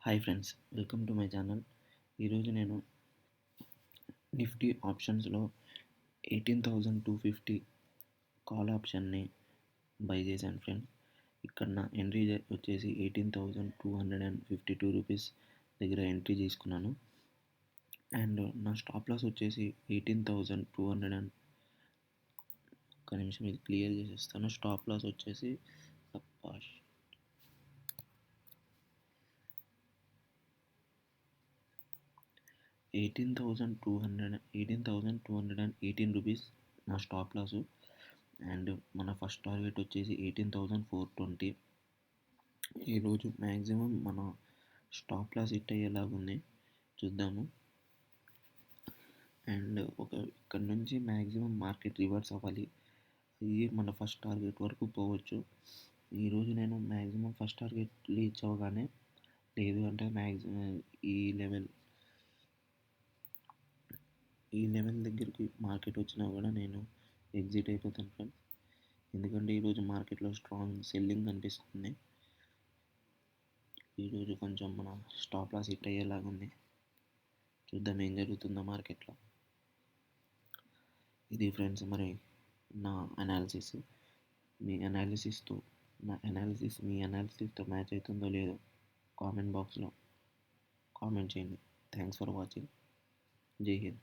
Hi friends, welcome to my channel. ఈరోజు నేను Nifty ఆప్షన్స్లో 18,250 కాల్ ఆప్షన్ని బై చేశాను ఫ్రెండ్స్. ఇక్కడ నా ఎంట్రీ వచ్చేసి 18,252 దగ్గర ఎంట్రీ తీసుకున్నాను. అండ్ నా స్టాప్ లాస్ వచ్చేసి 18,200. ఒక నిమిషం ఇది క్లియర్ చేసేస్తాను. స్టాప్ లాస్ వచ్చేసి 18,218 రూపీస్ నా స్టాప్ లాసు. అండ్ మన ఫస్ట్ టార్గెట్ వచ్చేసి 18,420. ఈరోజు మ్యాక్సిమం మన స్టాప్ లాస్ హిట్ అయ్యేలాగా ఉంది, చూద్దాము. అండ్ ఇక్కడ నుంచి మ్యాక్సిమం మార్కెట్ రివర్స్ అవ్వాలి, ఇది మన ఫస్ట్ టార్గెట్ వరకు పోవచ్చు. ఈరోజు నేను మ్యాక్సిమం ఫస్ట్ టార్గెట్ రీచ్ అవ్వగానే, లేదు అంటే మ్యాక్సిమం ఈ లెవెల్ దగ్గరికి మార్కెట్ వచ్చినా కూడా నేను ఎగ్జిట్ అయిపోతాను ఫ్రెండ్స్. ఎందుకంటే ఈరోజు మార్కెట్లో స్ట్రాంగ్ సెల్లింగ్ కనిపిస్తుంది. ఈరోజు కొంచెం మన స్టాప్ లాస్ హిట్ అయ్యేలాగా ఉంది, చూద్దాం ఏం జరుగుతుందో మార్కెట్లో. ఇది ఫ్రెండ్స్ మరి నా అనాలిసిస్. మీ అనాలిసిస్తో మ్యాచ్ అవుతుందో లేదో కామెంట్ బాక్స్లో కామెంట్ చేయండి. Thanks for watching. జై హింద్.